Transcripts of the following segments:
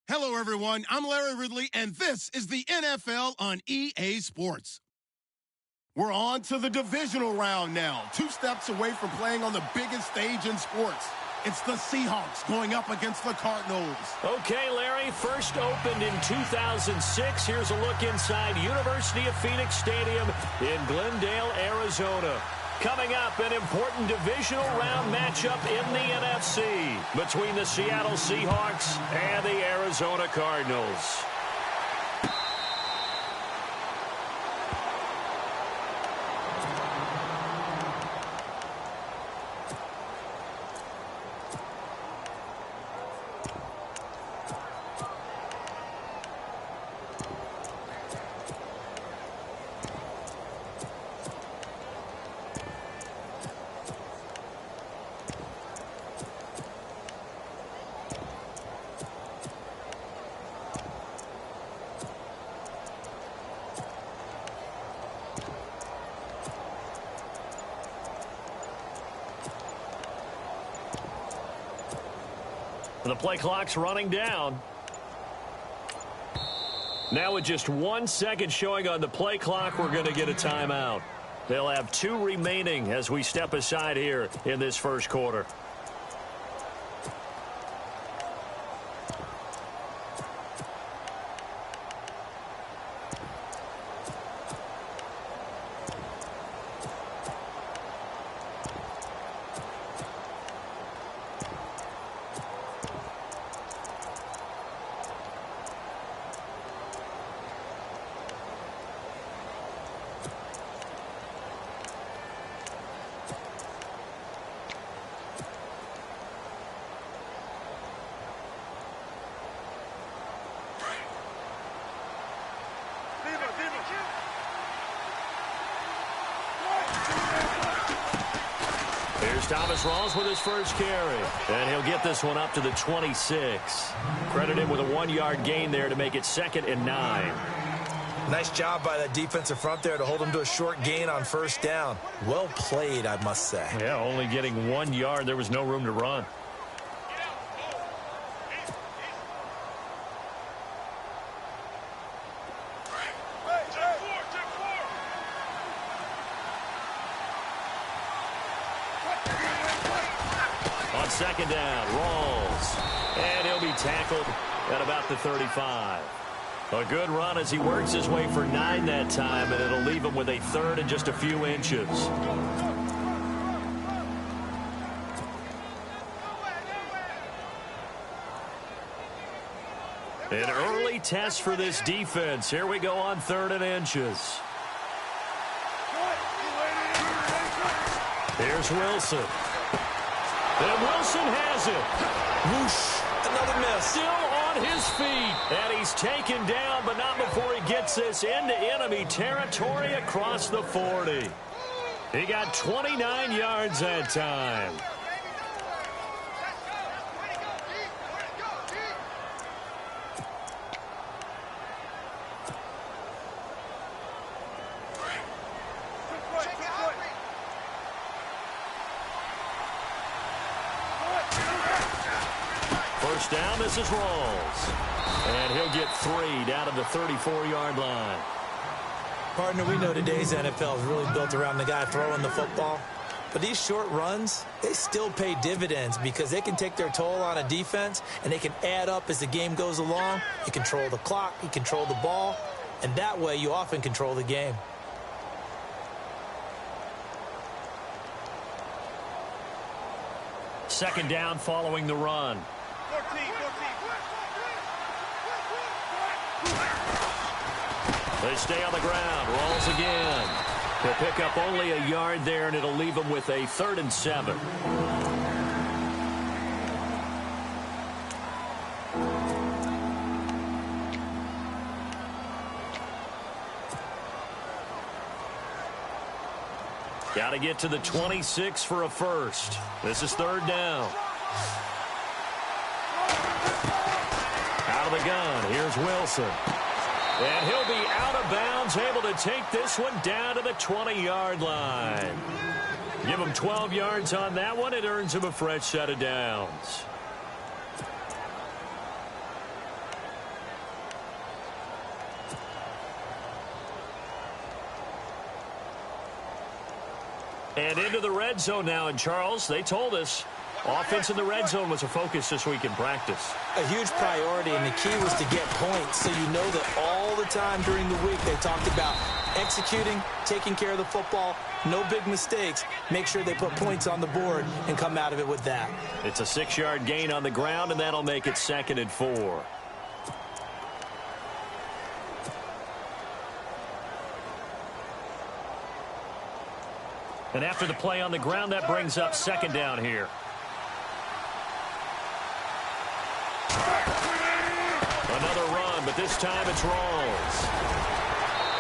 Hello, everyone. I'm Larry Ridley, and this is the NFL on EA Sports. We're on to the divisional round now, 2 steps away from playing on the biggest stage in sports. It's the Seahawks going up against the Cardinals. Okay, Larry, first opened in 2006. Here's a look inside University of Phoenix Stadium in Glendale, Arizona. Coming up, an important divisional round matchup in the NFC between the Seattle Seahawks and the Arizona Cardinals. The play clock's running down. Now with just 1 second showing on the play clock, we're going to get a timeout. They'll have 2 remaining as we step aside here in this first quarter. Here's Thomas Rawls with his first carry. And he'll get this one up to the 26. Credit him with a 1-yard gain there to make it 2nd and 9. Nice job by that defensive front there to hold him to a short gain on first down. Well played, I must say. Yeah, only getting 1 yard. There was no room to run. On 2nd down, Rawls. And he'll be tackled at about the 35. A good run as he works his way for 9 that time, and it'll leave him with a 3rd and just a few inches. An early test for this defense. Here we go on 3rd and inches. Here's Wilson. And Wilson has it. Whoosh. Another miss. Still on his feet. And he's taken down, but not before he gets this into enemy territory across the 40. He got 29 yards that time. First down, this is Rawls. And he'll get 3 down to the 34-yard line. Partner, we know today's NFL is really built around the guy throwing the football. But these short runs, they still pay dividends because they can take their toll on a defense, and they can add up as the game goes along. You control the clock, you control the ball, and that way you often control the game. Second down following the run. They stay on the ground. Rawls again. He'll pick up only a yard there, and it'll leave him with a 3rd and 7. Got to get to the 26 for a first. This is 3rd down. Out of the gun. Here's Wilson. And he'll be out of bounds, able to take this one down to the 20-yard line. Give him 12 yards on that one. It earns him a fresh set of downs. And into the red zone now. And, Charles, they told us offense in the red zone was a focus this week in practice. A huge priority, and the key was to get points. So you know that all the time during the week they talked about executing, taking care of the football, no big mistakes. Make sure they put points on the board and come out of it with that. It's a 6-yard gain on the ground, and that'll make it 2nd and 4. And after the play on the ground, that brings up 2nd down here. Another run, but this time it's Rawls.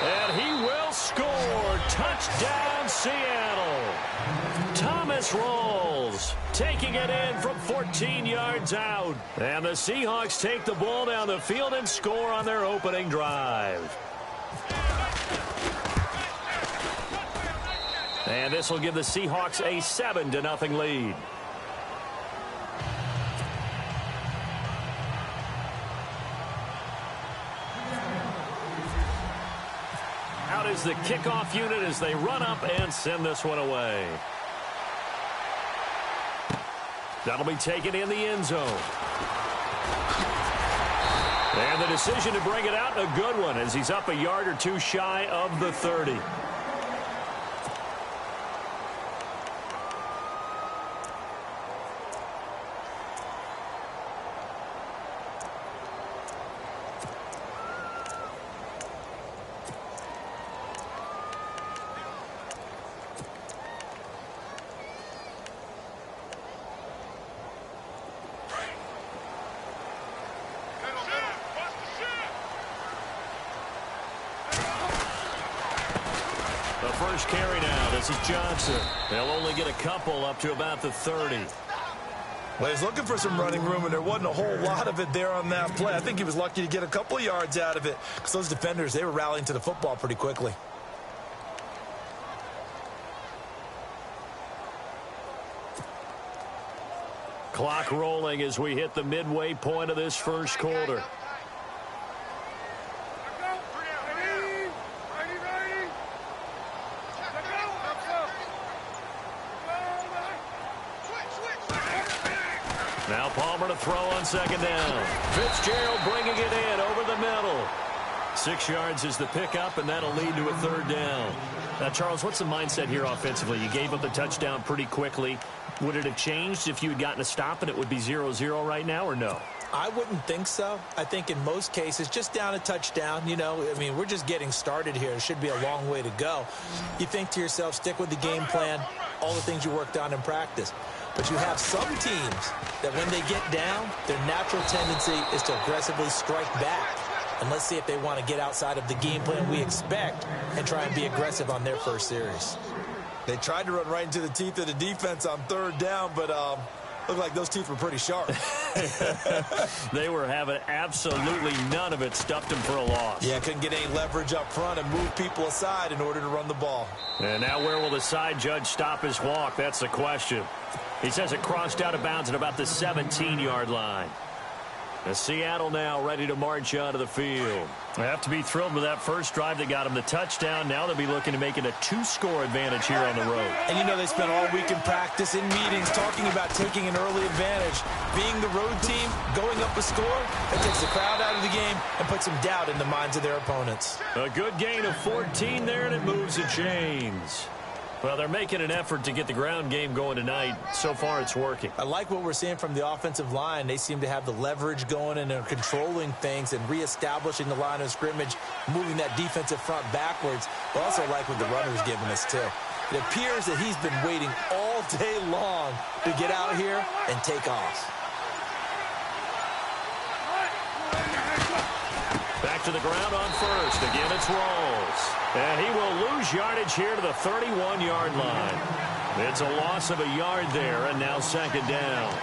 And he will score. Touchdown, Seattle. Thomas Rawls taking it in from 14 yards out. And the Seahawks take the ball down the field and score on their opening drive. And this will give the Seahawks a 7-0 lead. Out is the kickoff unit as they run up and send this one away. That'll be taken in the end zone. And the decision to bring it out, a good one, as he's up a yard or two shy of the 30. First carry now. This is Johnson. They'll only get a couple up to about the 30. Well, he's looking for some running room, and there wasn't a whole lot of it there on that play. I think he was lucky to get a couple of yards out of it because those defenders, they were rallying to the football pretty quickly. Clock rolling as we hit the midway point of this first quarter. Now Palmer to throw on 2nd down. Fitzgerald bringing it in over the middle. 6 yards is the pickup, and that'll lead to a 3rd down. Now, Charles, what's the mindset here offensively? You gave up the touchdown pretty quickly. Would it have changed if you had gotten a stop and it would be 0-0 right now, or no? I wouldn't think so. I think in most cases, just down a touchdown, you know, I mean, we're just getting started here. It should be a long way to go. You think to yourself, stick with the game plan, all the things you worked on in practice. But you have some teams that when they get down, their natural tendency is to aggressively strike back. And let's see if they want to get outside of the game plan we expect and try and be aggressive on their first series. They tried to run right into the teeth of the defense on 3rd down, but looked like those teeth were pretty sharp. They were having absolutely none of it. Stuffed them for a loss. Yeah, couldn't get any leverage up front and move people aside in order to run the ball. And now where will the side judge stop his walk? That's the question. He says it crossed out of bounds at about the 17-yard line. And Seattle now ready to march onto the field. They have to be thrilled with that first drive that got them the touchdown. Now they'll be looking to make it a 2-score advantage here on the road. And you know they spent all week in practice, in meetings, talking about taking an early advantage. Being the road team, going up a score, that takes the crowd out of the game and puts some doubt in the minds of their opponents. A good gain of 14 there, and it moves the chains. Well, they're making an effort to get the ground game going tonight. So far, it's working. I like what we're seeing from the offensive line. They seem to have the leverage going, and they're controlling things and reestablishing the line of scrimmage, moving that defensive front backwards. I also like what the runner's giving us, too. It appears that he's been waiting all day long to get out here and take off. Back to the ground on first. Again, it's Rawls. And he will lose yardage here to the 31-yard line. It's a loss of a yard there, and now 2nd down.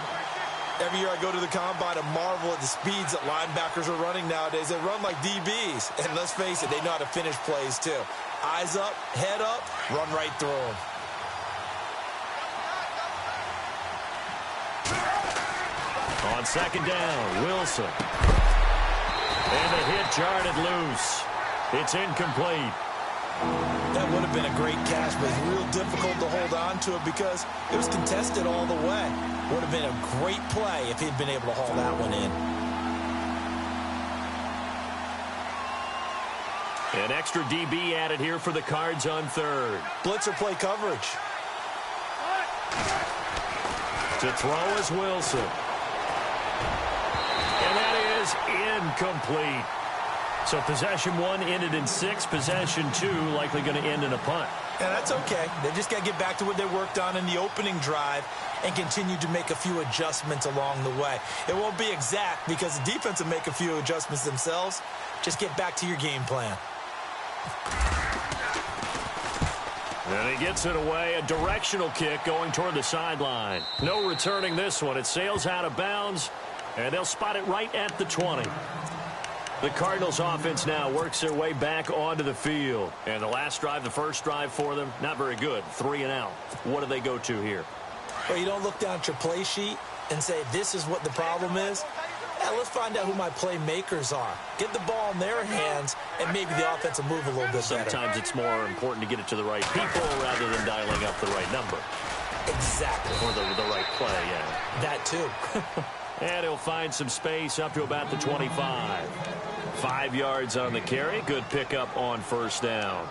Every year I go to the combine and marvel at the speeds that linebackers are running nowadays. They run like DBs. And let's face it, they know how to finish plays, too. Eyes up, head up, run right through them. On 2nd down, Wilson. And the hit jarred it loose. It's incomplete. That would have been a great catch, but it's real difficult to hold on to it because it was contested all the way. Would have been a great play if he'd been able to haul that one in. An extra DB added here for the Cards on third. Blitzer play coverage. To throw is Wilson. And that is incomplete. So possession 1 ended in 6. Possession 2 likely going to end in a punt. And that's okay. They just got to get back to what they worked on in the opening drive and continue to make a few adjustments along the way. It won't be exact because the defense will make a few adjustments themselves. Just get back to your game plan. And he gets it away. A directional kick going toward the sideline. No returning this one. It sails out of bounds, and they'll spot it right at the 20. The Cardinals offense now works their way back onto the field. And the last drive, the first drive for them, not very good. 3 and out. What do they go to here? Well, you don't look down at your play sheet and say, this is what the problem is. Yeah, let's find out who my playmakers are. Get the ball in their hands, and maybe the offense will move a little bit better. Sometimes it's more important to get it to the right people rather than dialing up the right number. Exactly. Or the right play, yeah. That too. And he'll find some space up to about the 25. 5 yards on the carry. Good pickup on first down.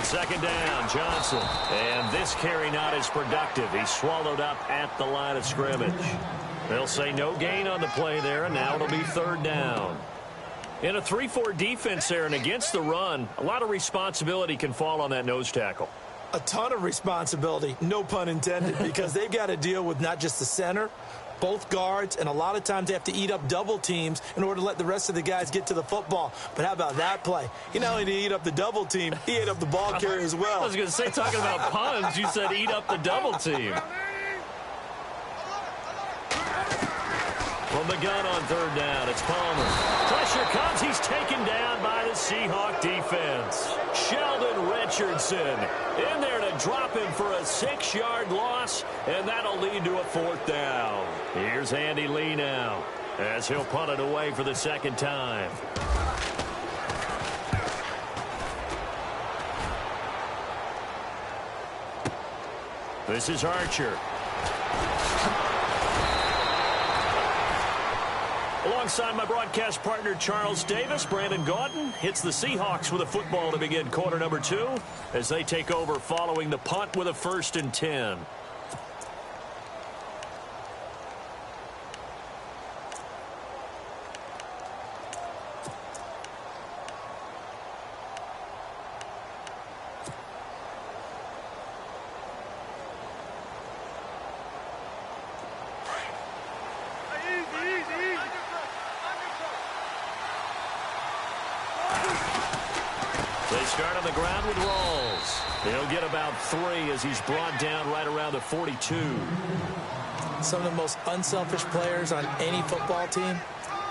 Second down, Johnson. And this carry not as productive. He's swallowed up at the line of scrimmage. They'll say no gain on the play there, and now it'll be third down. In a 3-4 defense there and against the run, a lot of responsibility can fall on that nose tackle. A ton of responsibility, no pun intended, because they've got to deal with not just the center, both guards, and a lot of times they have to eat up double teams in order to let the rest of the guys get to the football. But how about that play? He not only did he eat up the double team, he ate up the ball carrier as well. I was going to say, talking about puns, you said eat up the double team. From the gun on third down, it's Palmer. Pressure comes. He's taken down by the Seahawk defense. Sheldon Richardson in there to drop him for a 6-yard loss, and that'll lead to a fourth down. Here's Andy Lee now as he'll punt it away for the second time. This is Archer. Alongside my broadcast partner, Charles Davis, Brandon Gaudin hits the Seahawks with a football to begin quarter number 2 as they take over following the punt with a 1st and 10. They start on the ground with Rawls. He'll get about 3 as he's brought down right around the 42. Some of the most unselfish players on any football team,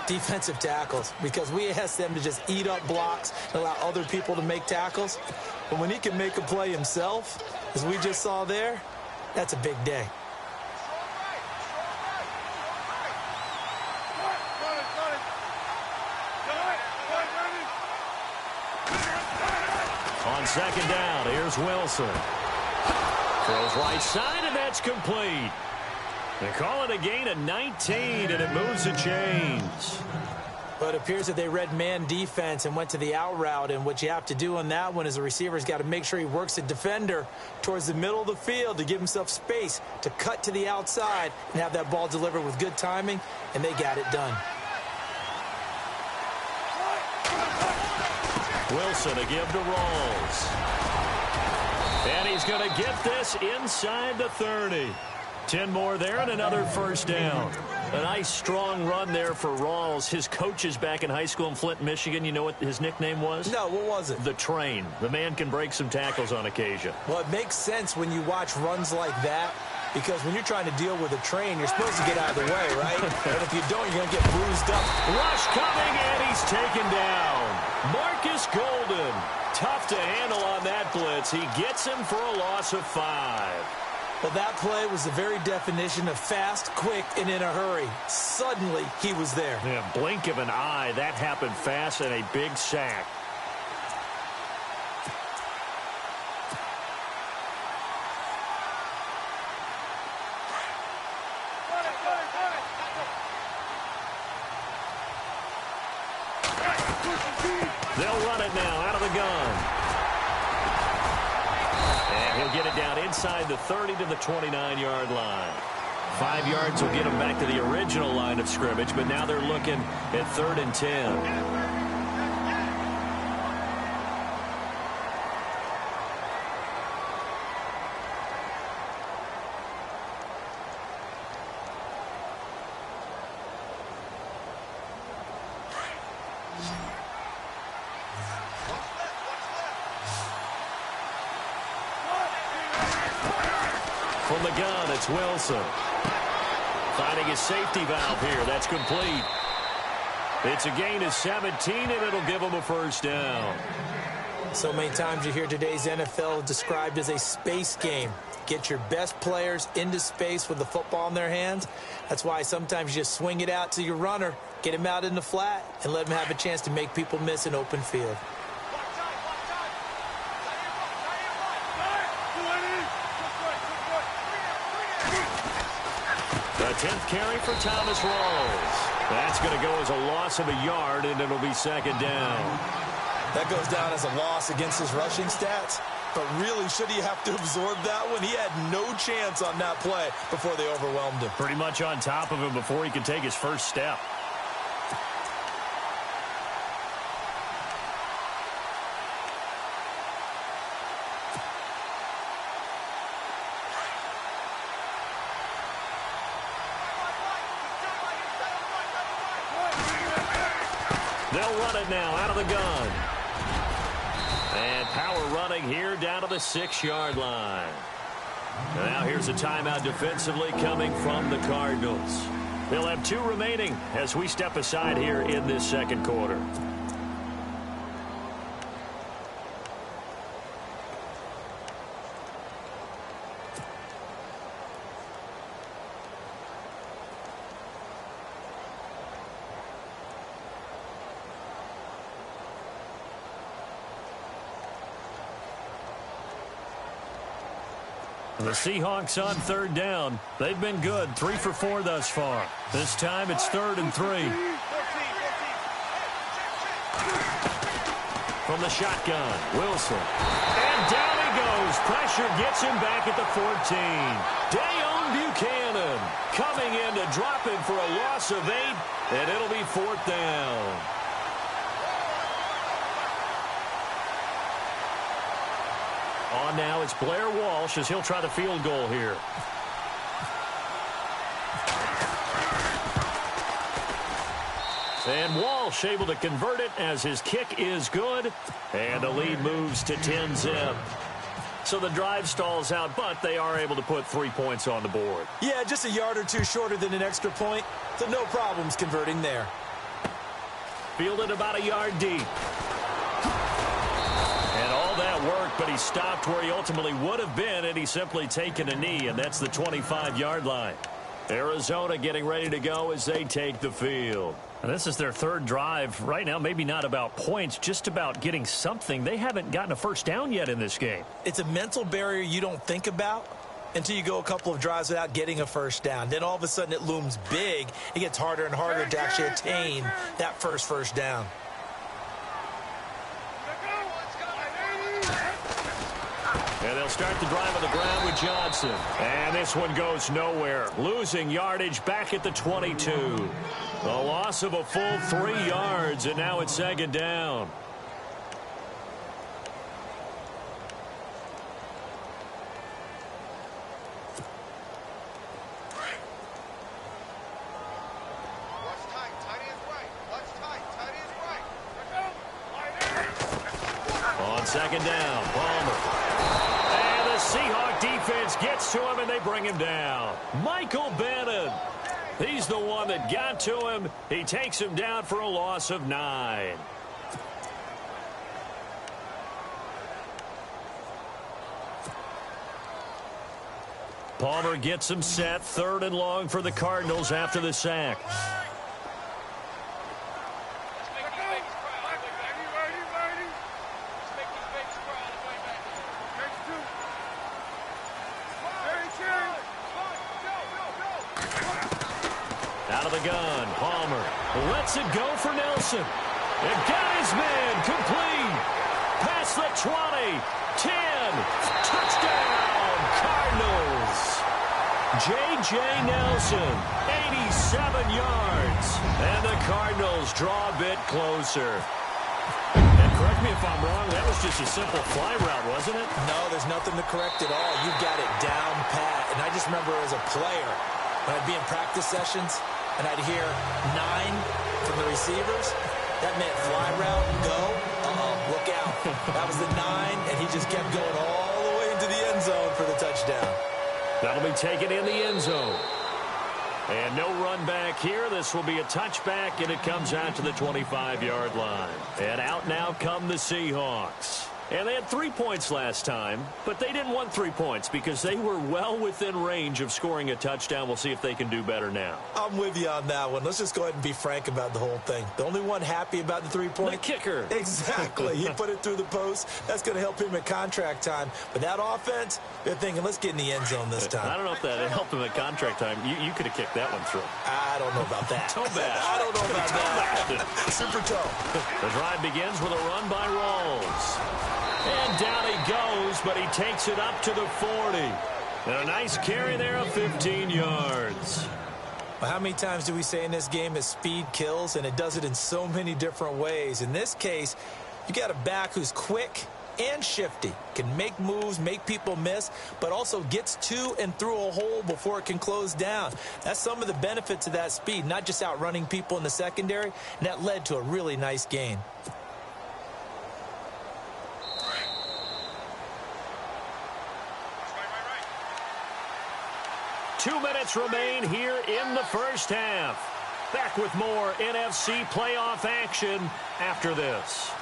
defensive tackles, because we ask them to just eat up blocks and allow other people to make tackles. But when he can make a play himself, as we just saw there, that's a big day. On second down, here's Wilson. Throws right side, and that's complete. They call it a gain of 19, and it moves the chains. But it appears that they read man defense and went to the out route, and what you have to do on that one is the receiver's got to make sure he works the defender towards the middle of the field to give himself space to cut to the outside and have that ball delivered with good timing, and they got it done. Wilson to give to Rawls. And he's going to get this inside the 30. 10 more there and another first down. A nice strong run there for Rawls. His coaches back in high school in Flint, Michigan, you know what his nickname was? No, what was it? The Train. The man can break some tackles on occasion. Well, it makes sense when you watch runs like that Because when you're trying to deal with a train, you're supposed to get out of the way, right? And if you don't, you're going to get bruised up. Rush coming, and he's taken down. Marcus Golden. Tough to handle on that blitz. He gets him for a loss of 5. Well, that play was the very definition of fast, quick, and in a hurry. Suddenly, he was there. Yeah, blink of an eye. That happened fast and a big sack. They'll run it now out of the gun. And he'll get it down inside the 30 to the 29-yard line. 5 yards will get him back to the original line of scrimmage, but now they're looking at 3rd and 10. From the gun, it's Wilson. Finding his safety valve here. That's complete. It's a gain of 17, and it'll give him a first down. So many times you hear today's NFL described as a space game. Get your best players into space with the football in their hands. That's why sometimes you just swing it out to your runner, get him out in the flat, and let him have a chance to make people miss an open field. The 10th carry for Thomas Rawls. That's going to go as a loss of a yard, and it'll be 2nd down. That goes down as a loss against his rushing stats. But really, should he have to absorb that one? He had no chance on that play before they overwhelmed him. Pretty much on top of him before he could take his first step. They'll run it now out of the gun. And power running here down to the 6-yard line. Now here's a timeout defensively coming from the Cardinals. They'll have 2 remaining as we step aside here in this second quarter. The Seahawks on 3rd down. They've been good, 3 for 4 thus far. This time it's 3rd and 3. From the shotgun, Wilson. And down he goes. Pressure gets him back at the 14. Dayon Buchanan coming in to drop him for a loss of 8, and it'll be 4th down. On now, it's Blair Walsh as he'll try the field goal here. And Walsh able to convert it as his kick is good. And the lead moves to 10-zip. So the drive stalls out, but they are able to put 3 points on the board. Yeah, just a yard or 2 shorter than an extra point. So no problems converting there. Fielded about a yard deep. And all that work, but he stopped where he ultimately would have been, and he's simply taken a knee, and that's the 25-yard line. Arizona getting ready to go as they take the field. And this is their 3rd drive. Right now, maybe not about points, just about getting something. They haven't gotten a first down yet in this game. It's a mental barrier you don't think about until you go a couple of drives without getting a first down. Then all of a sudden it looms big. It gets harder and harder to actually attain that first down. And they'll start the drive on the ground with Johnson. And this one goes nowhere. Losing yardage back at the 22. A loss of a full 3 yards, and now it's 2nd down. On 2nd down, Palmer. And the Seahawk defense gets to him, and they bring him down. Michael Bannon. He's the one that got to him. He takes him down for a loss of 9. Palmer gets him set. 3rd and long for the Cardinals after the sack. Out of the gun, Palmer lets it go for Nelson. And got his man complete. Past the 20, 10, touchdown, Cardinals. J.J. Nelson, 87 yards. And the Cardinals draw a bit closer. And correct me if I'm wrong, that was just a simple fly route, wasn't it? No, there's nothing to correct at all. You got it down pat. And I just remember as a player, when I'd be in practice sessions, and I'd hear 9 from the receivers, that meant fly route, go, look out. That was the 9, and he just kept going all the way into the end zone for the touchdown. That'll be taken in the end zone. And no run back here. This will be a touchback, and it comes out to the 25-yard line. And out now come the Seahawks. And they had 3 points last time, but they didn't want 3 points because they were well within range of scoring a touchdown. We'll see if they can do better now. I'm with you on that one. Let's just go ahead and be frank about the whole thing. The only one happy about the 3-point? The kicker. Exactly. He put it through the post. That's going to help him at contract time. But that offense, they're thinking, let's get in the end zone this time. I don't know if that helped him at contract time. You could have kicked that one through. I don't know about that. Toe bash. I don't know about that. Super toe. The drive begins with a run by Rawls. And down he goes, but he takes it up to the 40. And a nice carry there of 15 yards. Well, how many times do we say in this game that speed kills? And it does it in so many different ways. In this case, you got a back who's quick and shifty, can make moves, make people miss, but also gets to and through a hole before it can close down. That's some of the benefits of that speed, not just outrunning people in the secondary, and that led to a really nice gain. Two minutes remain here in the first half. Back with more NFC playoff action after this.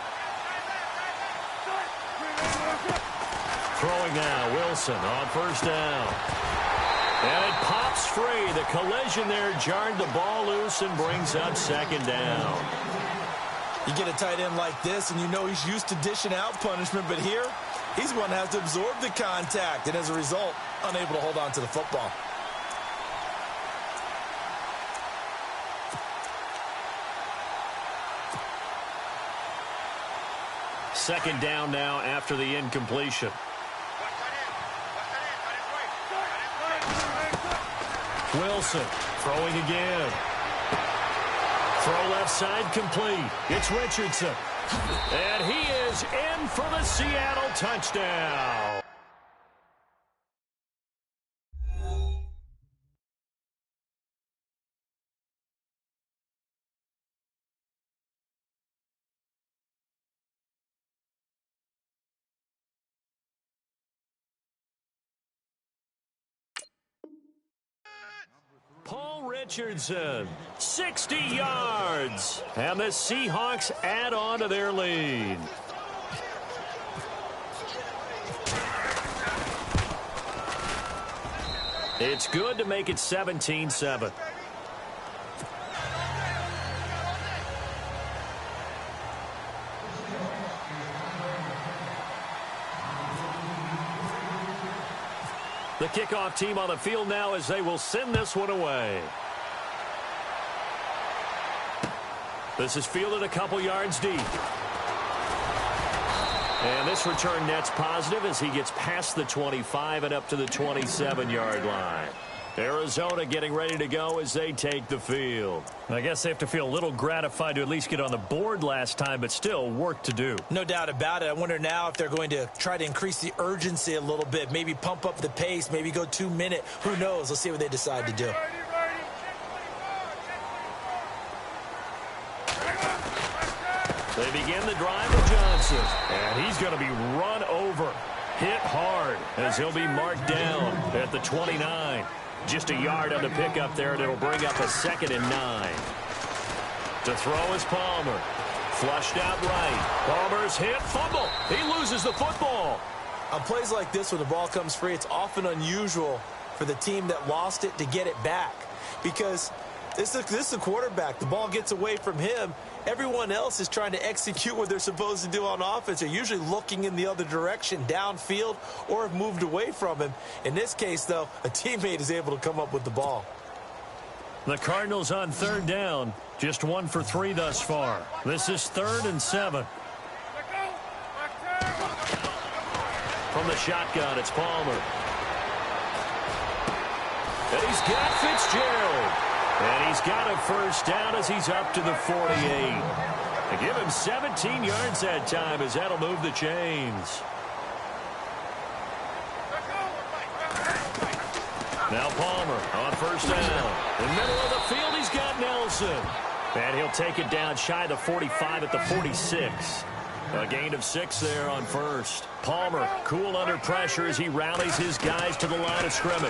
Throwing now, Wilson on first down. And it pops free. The collision there jarred the ball loose and brings up 2nd down. You get a tight end like this, and you know he's used to dishing out punishment, but here, he's one that has to absorb the contact, and as a result, unable to hold on to the football. Second down now after the incompletion. Wilson throwing again. Throw left side complete. It's Richardson. And he is in for the Seattle touchdown. Paul Richardson, 60 yards. And the Seahawks add on to their lead. It's good to make it 17-7. The kickoff team on the field now as they will send this one away. This is fielded a couple yards deep. And this return net's positive as he gets past the 25 and up to the 27-yard line. Arizona getting ready to go as they take the field. I guess they have to feel a little gratified to at least get on the board last time, but still work to do. No doubt about it. I wonder now if they're going to try to increase the urgency a little bit, maybe pump up the pace, maybe go 2-minute. Who knows? Let's see what they decide to do. They begin the drive with Johnson, and he's going to be run over, hit hard. as he'll be marked down at the 29. Just a yard on the pickup there, and it'll bring up a 2nd and 9. To throw is Palmer. Flushed out right. Palmer's hit. Fumble. He loses the football. On plays like this where the ball comes free, it's often unusual for the team that lost it to get it back. Because this is a quarterback. The ball gets away from him. Everyone else is trying to execute what they're supposed to do on offense. They're usually looking in the other direction, downfield, or have moved away from him. In this case, though, a teammate is able to come up with the ball. The Cardinals on 3rd down. Just 1 for 3 thus far. This is 3rd and 7. From the shotgun, it's Palmer. And he's got Fitzgerald. And he's got a first down as he's up to the 48. They give him 17 yards that time as that'll move the chains. Now Palmer on 1st down. In the middle of the field, he's got Nelson. And he'll take it down shy of the 45 at the 46. A gain of 6 there on 1st. Palmer cool under pressure as he rallies his guys to the line of scrimmage.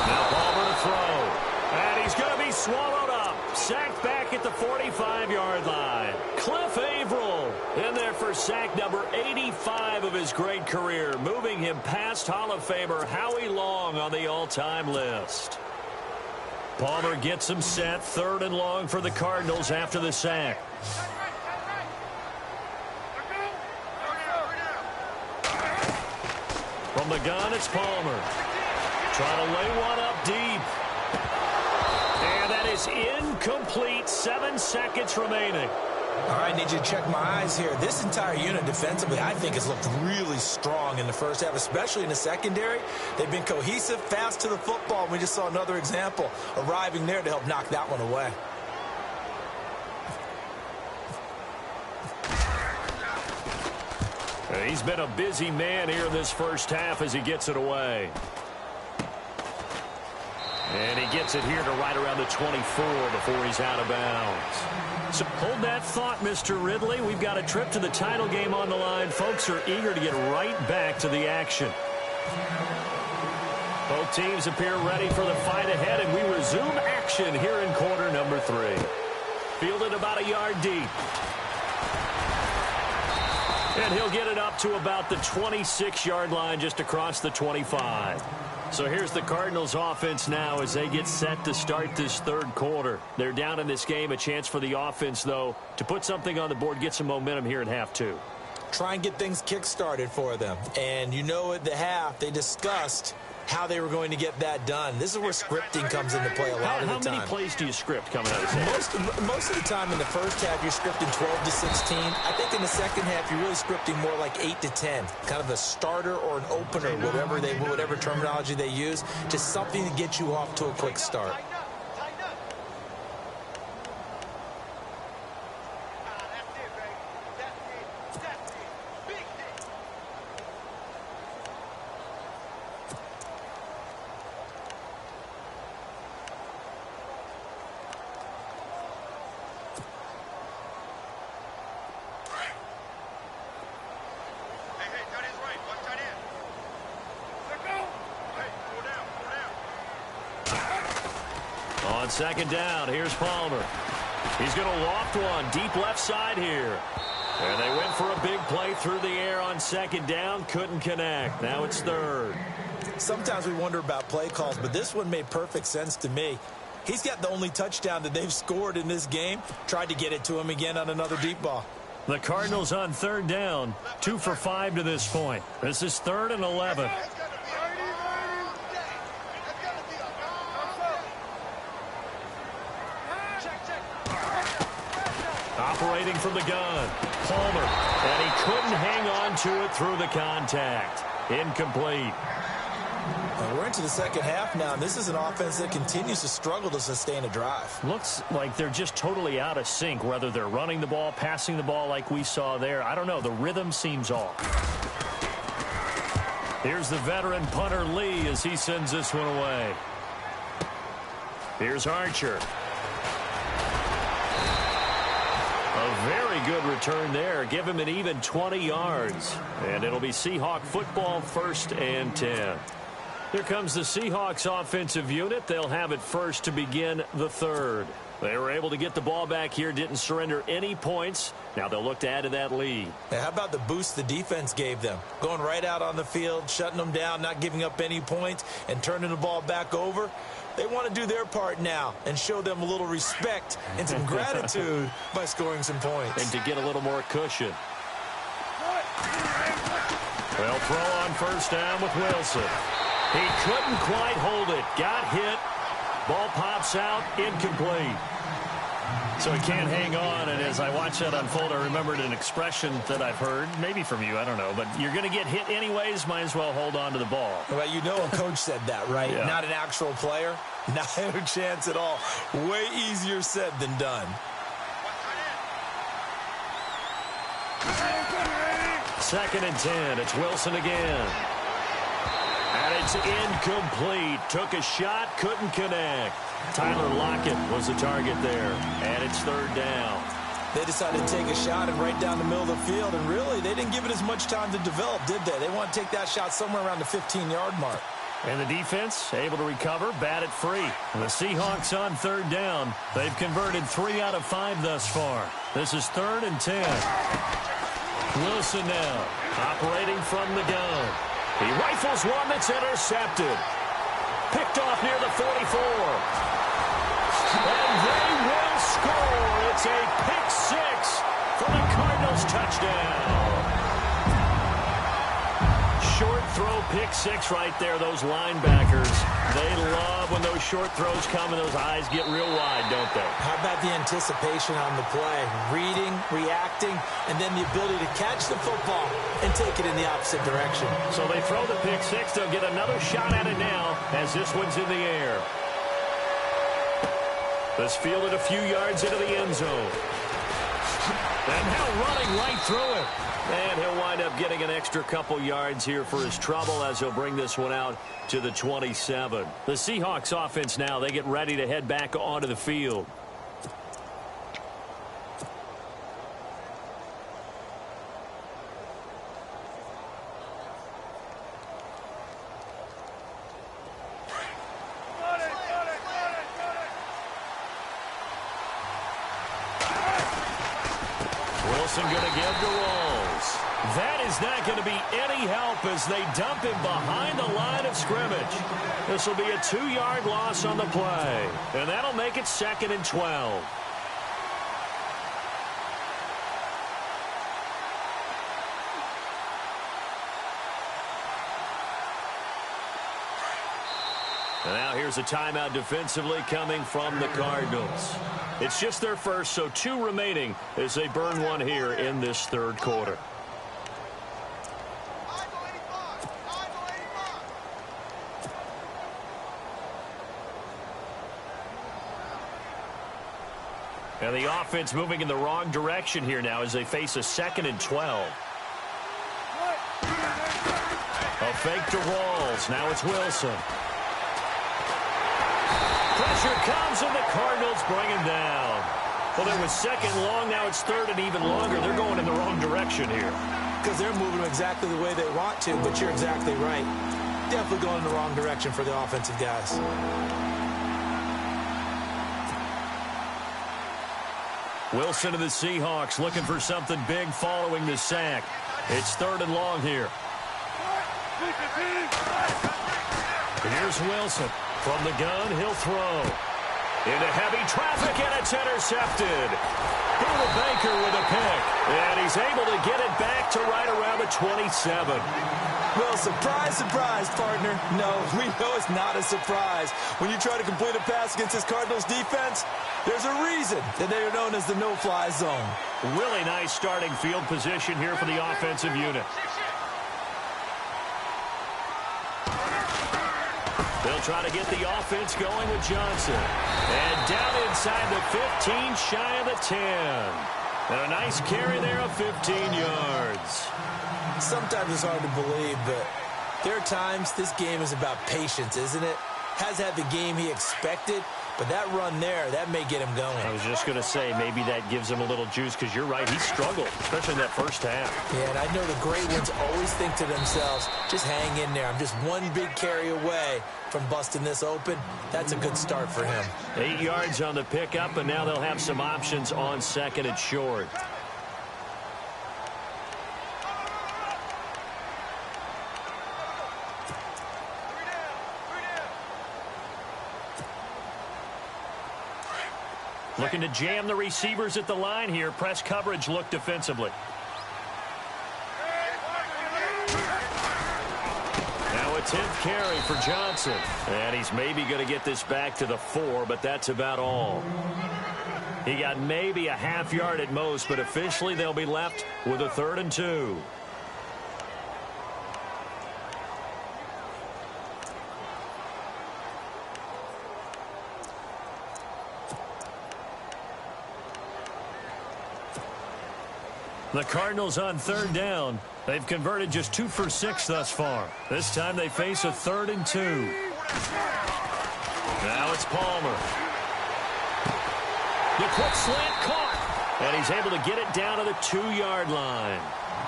Now Palmer to throw. And he's going to be swallowed up. Sacked back at the 45-yard line. Cliff Averill in there for sack number 85 of his great career, moving him past Hall of Famer Howie Long on the all-time list. Palmer gets him set. 3rd and long for the Cardinals after the sack. From the gun, it's Palmer. Trying to lay one up deep. And that is incomplete. 7 seconds remaining. All right, I need you to check my eyes here. This entire unit defensively, I think, has looked really strong in the first half, especially in the secondary. They've been cohesive, fast to the football. We just saw another example arriving there to help knock that one away. He's been a busy man here in this first half as he gets it away. And he gets it here to right around the 24 before he's out of bounds. So hold that thought, Mr. Ridley. We've got a trip to the title game on the line. Folks are eager to get right back to the action. Both teams appear ready for the fight ahead, and we resume action here in quarter number 3. Fielded about a yard deep. And he'll get it up to about the 26-yard line just across the 25. So here's the Cardinals offense now as they get set to start this 3rd quarter. They're down in this game. A chance for the offense, though, to put something on the board, get some momentum here in half 2. Try and get things kick-started for them. And you know at the half, they discussed how they were going to get that done. This is where scripting comes into play a lot of the time. How many plays do you script coming out of this half? Most of the time in the first half, you're scripting 12 to 16. I think in the second half, you're really scripting more like 8 to 10. Kind of a starter or an opener, whatever terminology they use. Just something to get you off to a quick start. On 2nd down, here's Palmer. He's going to loft one deep left side here. And they went for a big play through the air on 2nd down. Couldn't connect. Now it's 3rd. Sometimes we wonder about play calls, but this one made perfect sense to me. He's got the only touchdown that they've scored in this game. Tried to get it to him again on another deep ball. The Cardinals on 3rd down. 2 for 5 to this point. This is 3rd and 11. Operating from the gun, Palmer, and he couldn't hang on to it through the contact. Incomplete. Well, we're into the second half now, and this is an offense that continues to struggle to sustain a drive. Looks like they're just totally out of sync, whether they're running the ball, passing the ball like we saw there. I don't know. The rhythm seems off. Here's the veteran punter Lee as he sends this one away. Here's Archer. A very good return there. Give him an even 20 yards. And it'll be Seahawk football, 1st and 10. Here comes the Seahawks offensive unit. They'll have it first to begin the 3rd. They were able to get the ball back here, didn't surrender any points. Now they'll look to add to that lead. How about the boost the defense gave them? Going right out on the field, shutting them down, not giving up any points, and turning the ball back over. They want to do their part now and show them a little respect and some gratitude by scoring some points. And to get a little more cushion. They'll throw on 1st down with Wilson. He couldn't quite hold it. Got hit. Ball pops out, incomplete. So he can't hang on, and as I watch that unfold, I remembered an expression that I've heard, maybe from you, I don't know, but you're going to get hit anyways, might as well hold on to the ball. Well, you know a coach said that, right? Yeah. Not an actual player. Not a chance at all. Way easier said than done. 2nd and 10. It's Wilson again. And it's incomplete. Took a shot, couldn't connect. Tyler Lockett was the target there. And it's 3rd down. They decided to take a shot and right down the middle of the field, and really, they didn't give it as much time to develop, did they? They want to take that shot somewhere around the 15-yard mark. And the defense able to recover, bat it free. The Seahawks on 3rd down. They've converted 3 out of 5 thus far. This is 3rd and 10. Wilson now, operating from the gun. He rifles one that's intercepted. Picked off near the 44. And they will score. It's a pick-6 for the Cardinals touchdown. Short throw, pick-6 right there. Those linebackers, they love when those short throws come and those eyes get real wide, don't they? How about the anticipation on the play? Reading, reacting, and then the ability to catch the football and take it in the opposite direction. So they throw the pick-6. They'll get another shot at it now as this one's in the air. This fielded a few yards into the end zone. And now running right through it. And he'll wind up getting an extra couple yards here for his trouble as he'll bring this one out to the 27. The Seahawks offense now, they get ready to head back onto the field. Wilson going to give to Rolls. That is not going to be any help as they dump him behind the line of scrimmage. This will be a 2-yard loss on the play. And that'll make it 2nd and 12. And now here's a timeout defensively coming from the Cardinals. It's just their first, so 2 remaining as they burn one here in this 3rd quarter. And the offense moving in the wrong direction here now as they face a 2nd and 12. A fake to Rawls. Now it's Wilson. Pressure comes, and the Cardinals bring him down. Well, there was 2nd long. Now it's 3rd and even longer. They're going in the wrong direction here. Because they're moving exactly the way they want to, but you're exactly right. Definitely going in the wrong direction for the offensive guys. Wilson and the Seahawks looking for something big following the sack. It's 3rd and long here. Here's Wilson. From the gun, he'll throw. Into heavy traffic, and it's intercepted. Here the Baker with a pick. And he's able to get it back to right around the 27. Well, surprise, surprise, partner. No, we know it's not a surprise. When you try to complete a pass against this Cardinals defense, there's a reason that they are known as the no-fly zone. Really nice starting field position here for the offensive unit. They'll try to get the offense going with Johnson. And down inside the 15, shy of the 10. And a nice carry there of 15 yards. Sometimes it's hard to believe, but there are times this game is about patience, isn't it? Has had the game he expected, But that run there, that may get him going. I was just going to say, maybe that gives him a little juice, because you're right, he struggled, especially in that first half. Yeah, and I know the great ones always think to themselves, just hang in there. I'm just one big carry away from busting this open. That's a good start for him. 8 yards on the pickup, and now they'll have some options on second and short. Looking to jam the receivers at the line here. Press coverage look defensively. Now a 10th carry for Johnson. And he's maybe going to get this back to the 4, but that's about all. He got maybe a half yard at most, but officially they'll be left with a 3rd and 2. The Cardinals on 3rd down. They've converted just 2 for 6 thus far. This time they face a 3rd and 2. Now it's Palmer. The quick slant caught. And he's able to get it down to the 2-yard line.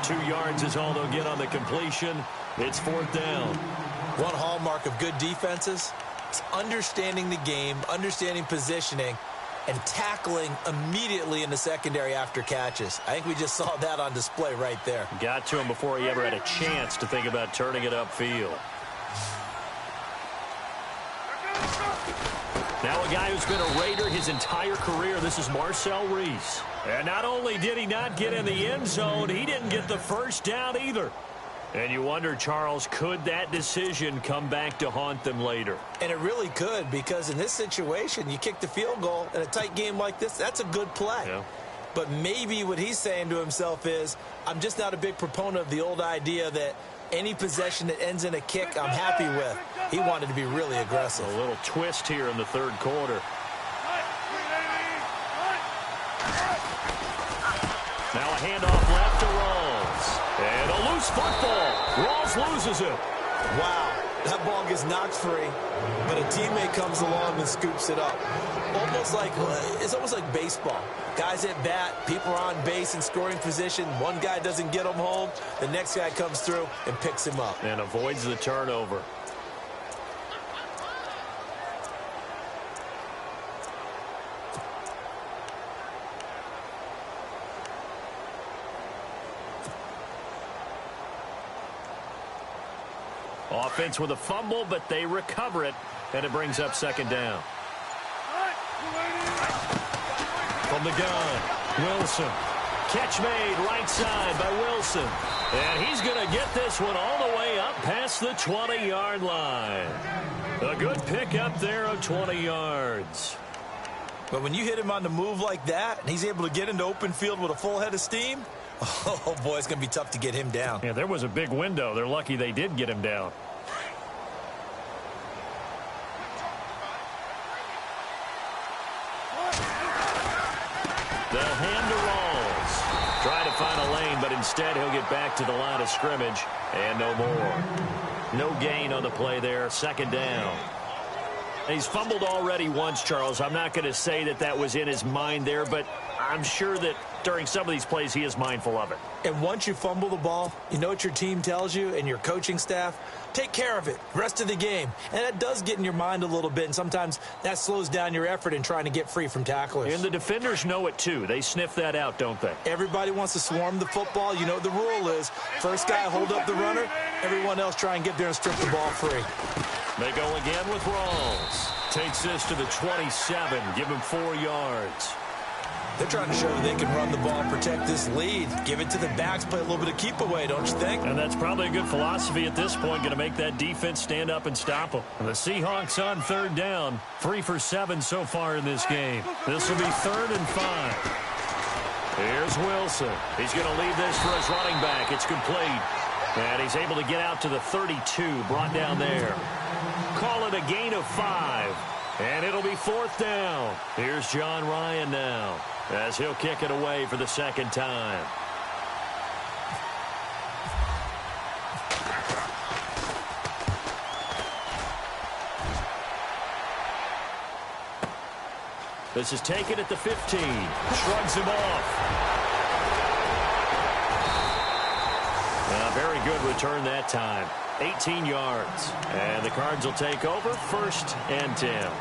2 yards is all they'll get on the completion. It's 4th down. One hallmark of good defenses is understanding the game, understanding positioning, and tackling immediately in the secondary after catches. I think we just saw that on display right there. Got to him before he ever had a chance to think about turning it upfield. Now a guy who's been a Raider his entire career. This is Marcel Reese. And not only did he not get in the end zone, he didn't get the first down either. And you wonder, Charles, could that decision come back to haunt them later? And it really could, because in this situation, you kick the field goal in a tight game like this, that's a good play. Yeah. But maybe what he's saying to himself is, I'm just not a big proponent of the old idea that any possession that ends in a kick I'm happy with. He wanted to be really aggressive. A little twist here in the 3rd quarter. Now a handoff left to Rawls. And a loose football. Rawls loses it. Wow, that ball gets knocked free, but a teammate comes along and scoops it up. It's almost like baseball. Guys at bat, people are on base in scoring position. One guy doesn't get him home. The next guy comes through and picks him up. And avoids the turnover. Offense with a fumble, but they recover it, and it brings up 2nd down. From the gun, Wilson. Catch made right side by Wilson. And he's going to get this one all the way up past the 20-yard line. A good pickup there of 20 yards. But when you hit him on the move like that, and he's able to get into open field with a full head of steam, oh, boy, it's going to be tough to get him down. Yeah, there was a big window. They're lucky they did get him down. They'll hand to Rawls. Try to find a lane, but instead he'll get back to the line of scrimmage. And no more. No gain on the play there. 2nd down. He's fumbled already once, Charles. I'm not going to say that that was in his mind there, but I'm sure that during some of these plays he is mindful of it. And once you fumble the ball, you know what your team tells you and your coaching staff? Take care of it. Rest of the game. And that does get in your mind a little bit, and sometimes that slows down your effort in trying to get free from tacklers. And the defenders know it too. They sniff that out, don't they? Everybody wants to swarm the football. You know what the rule is. First guy hold up the runner. Everyone else try and get there and strip the ball free. They go again with Rawls. Takes this to the 27. Give him 4 yards. They're trying to show that they can run the ball, protect this lead. Give it to the backs, play a little bit of keep away, don't you think? And that's probably a good philosophy at this point, going to make that defense stand up and stop them. And the Seahawks on 3rd down, 3 for 7 so far in this game. This will be 3rd and 5. Here's Wilson. He's going to leave this for his running back. It's complete. And he's able to get out to the 32, brought down there. Call it a gain of 5. And it'll be 4th down. Here's John Ryan now, as he'll kick it away for the 2nd time. This is taken at the 15. Shrugs him off. Very good return that time. 18 yards. And the Cards will take over 1st and 10.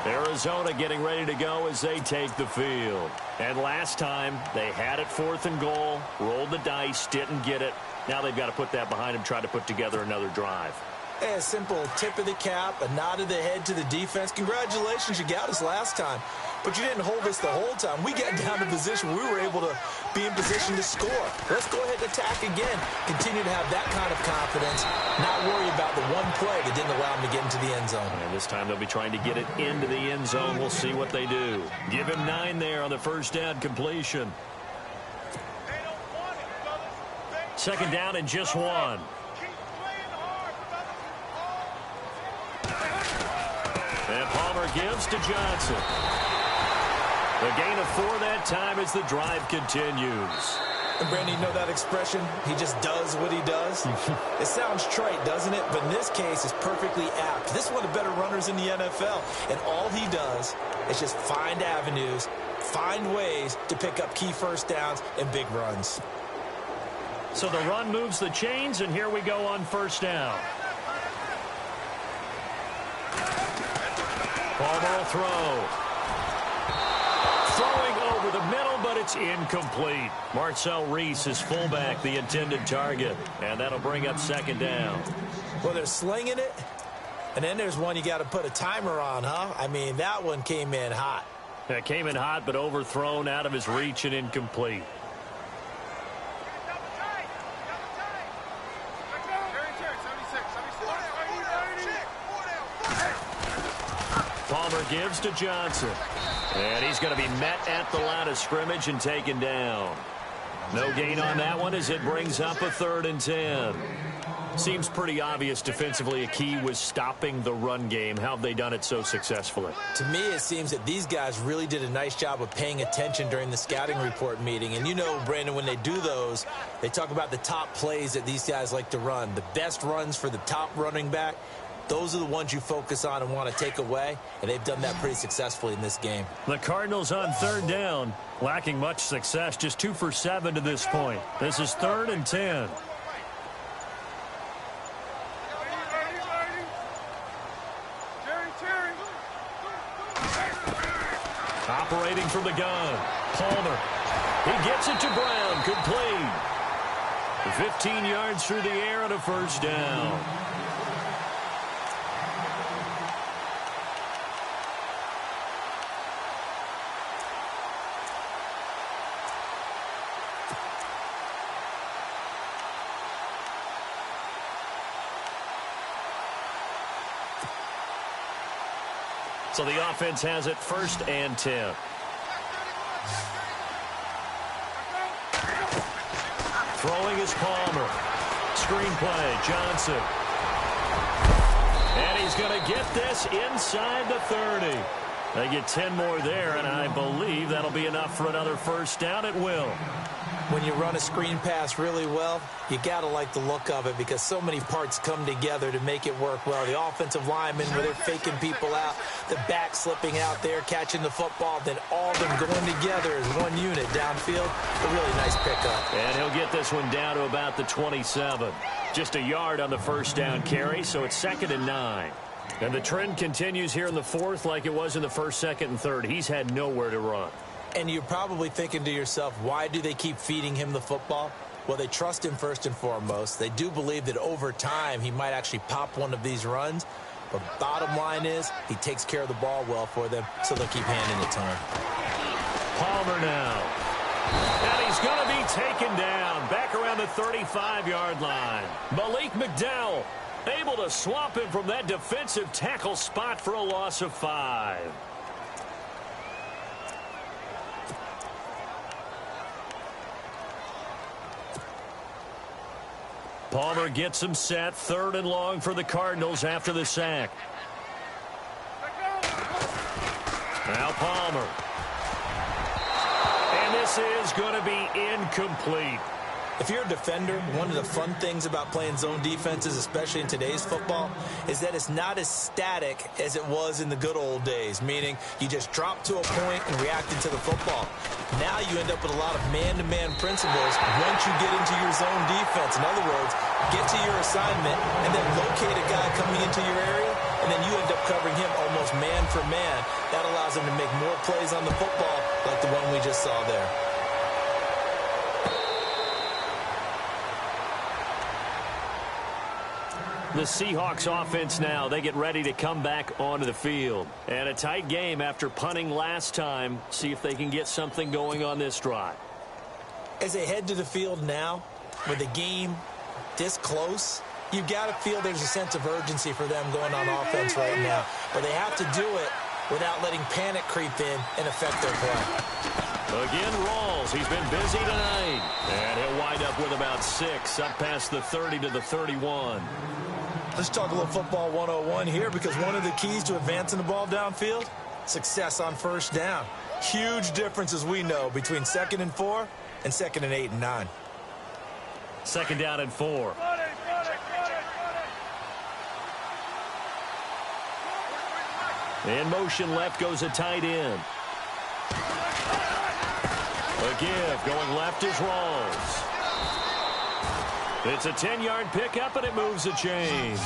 Arizona getting ready to go as they take the field. And last time, they had it 4th and goal, rolled the dice, didn't get it. Now they've got to put that behind them, try to put together another drive. A simple tip of the cap, a nod of the head to the defense. Congratulations, you got us last time. But you didn't hold us the whole time. We got down to position where we were able to be in position to score. Let's go ahead and attack again. Continue to have that kind of confidence. Not worry about the one play that didn't allow them to get into the end zone. And this time they'll be trying to get it into the end zone. We'll see what they do. Give him 9 there on the 1st down completion. 2nd down and just 1. And Palmer gives to Johnson. The gain of 4 that time as the drive continues. And Brandon, you know that expression? He just does what he does. It sounds trite, doesn't it? But in this case, it's perfectly apt. This is one of the better runners in the NFL. And all he does is just find avenues, find ways to pick up key 1st downs and big runs. So the run moves the chains, and here we go on 1st down. Palmer will throw. Throwing over the middle, but it's incomplete. Marcel Reese is fullback, the intended target. And that'll bring up 2nd down. Well, they're slinging it. And then there's one you got to put a timer on, huh? I mean, that one came in hot. That came in hot, but overthrown, out of his reach and incomplete. Palmer gives to Johnson. And he's going to be met at the line of scrimmage and taken down. No gain on that one as it brings up a 3rd and 10. Seems pretty obvious defensively a key was stopping the run game. How have they done it so successfully? To me, it seems that these guys really did a nice job of paying attention during the scouting report meeting. And you know, Brandon, when they do those, they talk about the top plays that these guys like to run. The best runs for the top running back. Those are the ones you focus on and want to take away, and they've done that pretty successfully in this game. The Cardinals on 3rd down, lacking much success, just 2 for 7 to this point. This is 3rd and 10. Operating from the gun, Palmer. He gets it to Brown, complete. 15 yards through the air and a 1st down. So the offense has it 1st and 10. Throwing is Palmer. Screenplay, Johnson. And he's going to get this inside the 30. They get 10 more there, and I believe that'll be enough for another 1st down. It will. When you run a screen pass really well, you got to like the look of it because so many parts come together to make it work well. The offensive linemen, where they're faking people out, the back slipping out there, catching the football, then all of them going together as one unit downfield. A really nice pickup. And he'll get this one down to about the 27. Just a yard on the 1st down carry, so it's 2nd and 9. And the trend continues here in the 4th like it was in the 1st, 2nd, and 3rd. He's had nowhere to run. And you're probably thinking to yourself, why do they keep feeding him the football? Well, they trust him first and foremost. They do believe that over time he might actually pop one of these runs. But bottom line is he takes care of the ball well for them, so they'll keep handing it to him. Palmer now. And he's going to be taken down back around the 35-yard line. Malik McDowell able to swap him from that defensive tackle spot for a loss of 5. Palmer gets him set, 3rd and long for the Cardinals after the sack. Now Palmer. And this is going to be incomplete. If you're a defender, one of the fun things about playing zone defenses, especially in today's football, is that it's not as static as it was in the good old days, meaning you just drop to a point and react to the football. Now you end up with a lot of man-to-man principles once you get into your zone defense. In other words, get to your assignment and then locate a guy coming into your area, and then you end up covering him almost man for man. That allows him to make more plays on the football like the one we just saw there. The Seahawks offense now, they get ready to come back onto the field. And a tight game after punting last time. See if they can get something going on this drive. As they head to the field now, with the game this close, you've got to feel there's a sense of urgency for them going on offense right now. But they have to do it without letting panic creep in and affect their play. Again, Rawls. He's been busy tonight. And he'll wind up with about 6, up past the 30 to the 31. Let's talk a little football 101 here, because one of the keys to advancing the ball downfield, success on first down. Huge difference, as we know, between 2nd and 4 and 2nd and 8 and 9. 2nd down and 4. In motion left goes a tight end. A give going left is Rawls. It's a 10-yard pickup, and it moves the chains.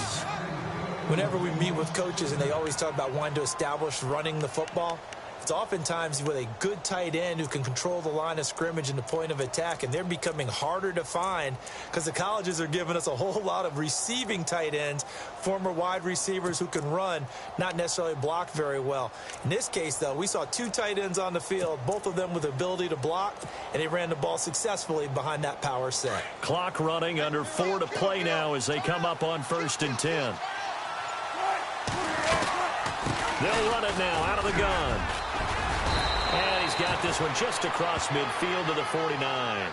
Whenever we meet with coaches, and they always talk about wanting to establish running the football, it's oftentimes with a good tight end who can control the line of scrimmage and the point of attack, and they're becoming harder to find because the colleges are giving us a whole lot of receiving tight ends, former wide receivers who can run, not necessarily block very well. In this case, though, we saw 2 tight ends on the field, both of them with the ability to block, and they ran the ball successfully behind that power set. Clock running, under 4 to play now as they come up on 1st and 10. They'll run it now out of the gun. And he's got this one just across midfield to the 49.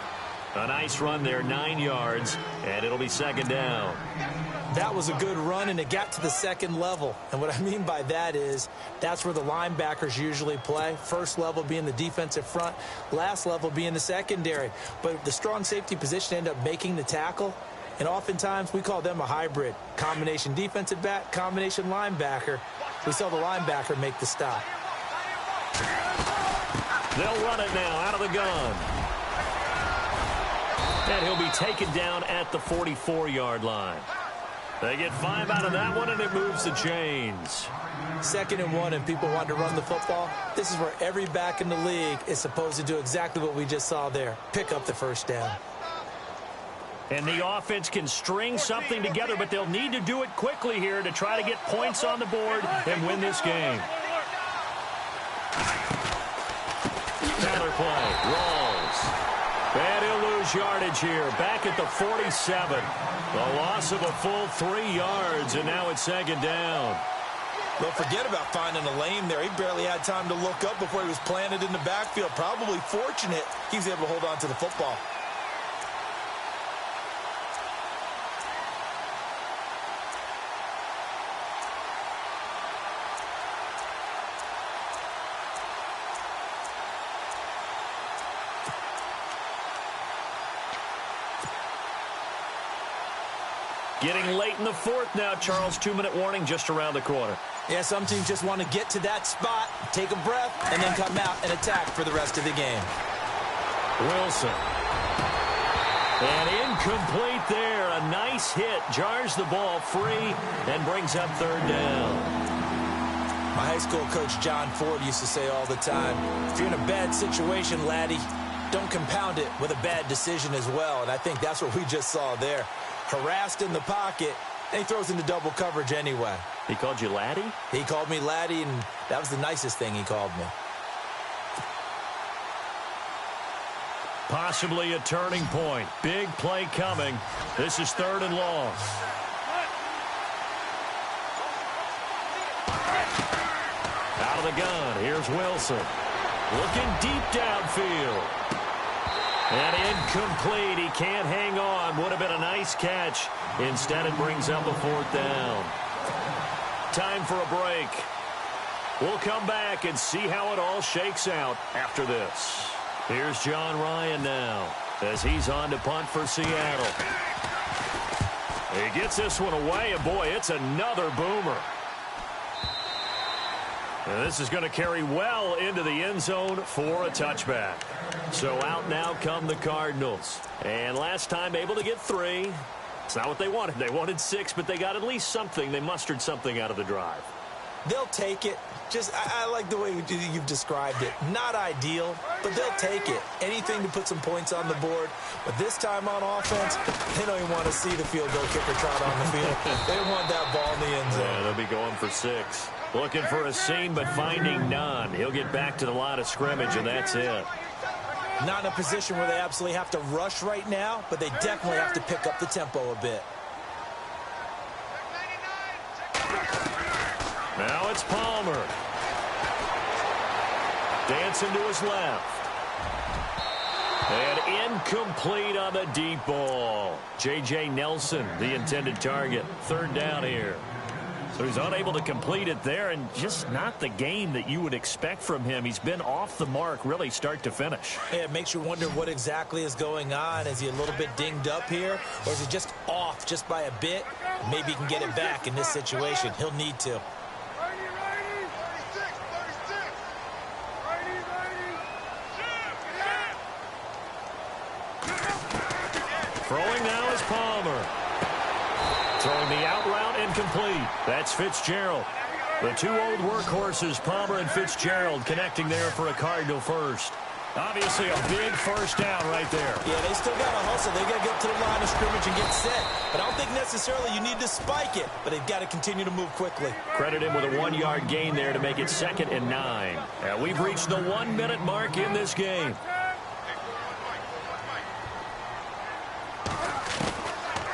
A nice run there, 9 yards, and it'll be 2nd down. That was a good run, and it got to the 2nd level. And what I mean by that is that's where the linebackers usually play. First level being the defensive front, last level being the secondary. But the strong safety position ended up making the tackle, and oftentimes we call them a hybrid. Combination defensive back, combination linebacker. We saw the linebacker make the stop. They'll run it now out of the gun. And he'll be taken down at the 44-yard line. They get 5 out of that one, and it moves the chains. 2nd and 1, and people want to run the football. This is where every back in the league is supposed to do exactly what we just saw there. Pick up the first down. And the offense can string something together, but they'll need to do it quickly here to try to get points on the board and win this game. Another play. Rawls. And he'll lose yardage here. Back at the 47. A loss of a full 3 yards, and now it's 2nd down. Don't forget about finding a lane there. He barely had time to look up before he was planted in the backfield. Probably fortunate he was able to hold on to the football. Getting late in the 4th now, Charles. 2-minute warning just around the corner. Yeah, some teams just want to get to that spot, take a breath, and then come out and attack for the rest of the game. Wilson. And incomplete there. A nice hit. Jars the ball free and brings up 3rd down. My high school coach, John Ford, used to say all the time, if you're in a bad situation, laddie, don't compound it with a bad decision as well. And I think that's what we just saw there. Harassed in the pocket, and he throws into double coverage anyway. He called you laddie? He called me laddie, and that was the nicest thing he called me. Possibly a turning point. Big play coming. This is 3rd and long. Out of the gun. Here's Wilson. Looking deep downfield. And incomplete. He can't hang on. Would have been a nice catch. Instead, it brings up a 4th down. Time for a break. We'll come back and see how it all shakes out after this. Here's John Ryan now. as he's on to punt for Seattle. He gets this one away, and boy, it's another boomer. And this is going to carry well into the end zone for a touchback. So out now come the Cardinals. And last time able to get 3. It's not what they wanted. They wanted 6, but they got at least something. They mustered something out of the drive. They'll take it. I like the way you've described it. Not ideal, but they'll take it. Anything to put some points on the board. But this time on offense, they don't even want to see the field goal kicker trot on the field. They want that ball in the end zone. Yeah, they'll be going for 6. Looking for a seam, but finding none. He'll get back to the line of scrimmage, and that's it. Not in a position where they absolutely have to rush right now, but they definitely have to pick up the tempo a bit. Now it's Palmer. Dancing to his left. And incomplete on the deep ball. J.J. Nelson, the intended target. 3rd down here. So he's unable to complete it there, and just not the game that you would expect from him. He's been off the mark really start to finish. Yeah, it makes you wonder what exactly is going on. Is he a little bit dinged up here, or is he just off just by a bit? Maybe he can get it back in this situation. He'll need to. Throwing now is Palmer. Throwing the out route incomplete. That's Fitzgerald. The 2 old workhorses, Palmer and Fitzgerald, connecting there for a Cardinal first. Obviously a big first down right there. Yeah, they still got to hustle. They got to get to the line of scrimmage and get set. But I don't think necessarily you need to spike it, but they've got to continue to move quickly. Credit him with a 1-yard gain there to make it 2nd and 9. And we've reached the 1-minute mark in this game.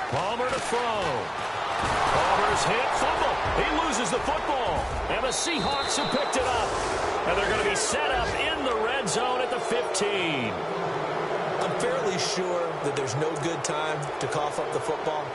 Palmer to throw. Palmer's hit, fumble. He loses the football. And the Seahawks have picked it up. And they're going to be set up in the red zone at the 15. I'm fairly sure that there's no good time to cough up the football.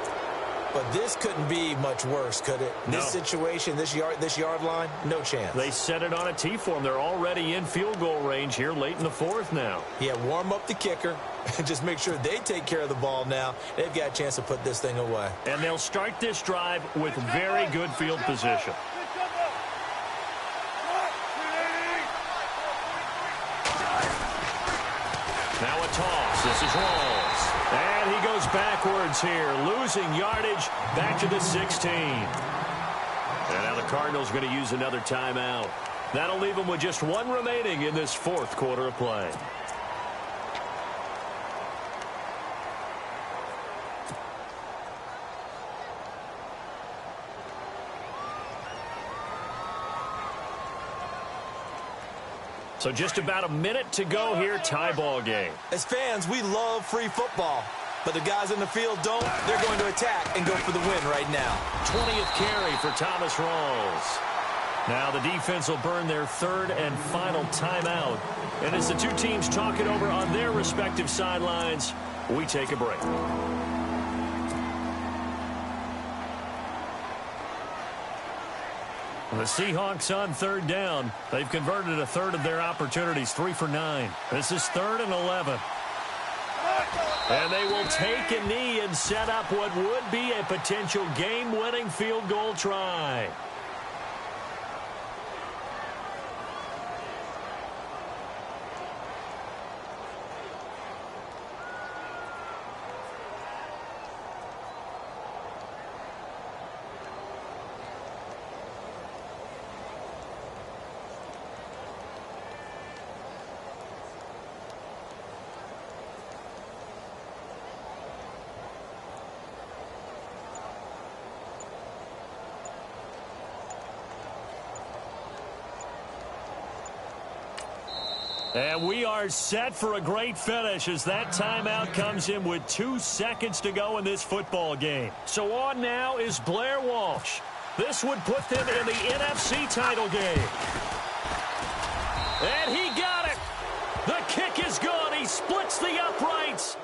But this couldn't be much worse, could it? No. This situation, this yard line, no chance. They set it on a T-form. They're already in field goal range here late in the 4th now. Yeah, warm up the kicker and just make sure they take care of the ball now. They've got a chance to put this thing away. And they'll start this drive with very good field position. Now a toss. This is Rawls. And he goes backwards here, losing yardage back to the 16. And now the Cardinals going to use another timeout. That'll leave them with just 1 remaining in this 4th quarter of play. So just about a minute to go here, tie ball game. As fans, we love free football. But the guys in the field don't. They're going to attack and go for the win right now. 20th carry for Thomas Rawls. Now the defense will burn their 3rd and final timeout. And as the 2 teams talk it over on their respective sidelines, we take a break. The Seahawks on 3rd down. They've converted a 1/3 of their opportunities, 3 for 9. This is 3rd and 11. And they will take a knee and set up what would be a potential game-winning field goal try. And we are set for a great finish as that timeout comes in with 2 seconds to go in this football game. So on now is Blair Walsh. This would put them in the NFC title game. And he got it. The kick is good. He splits the uprights.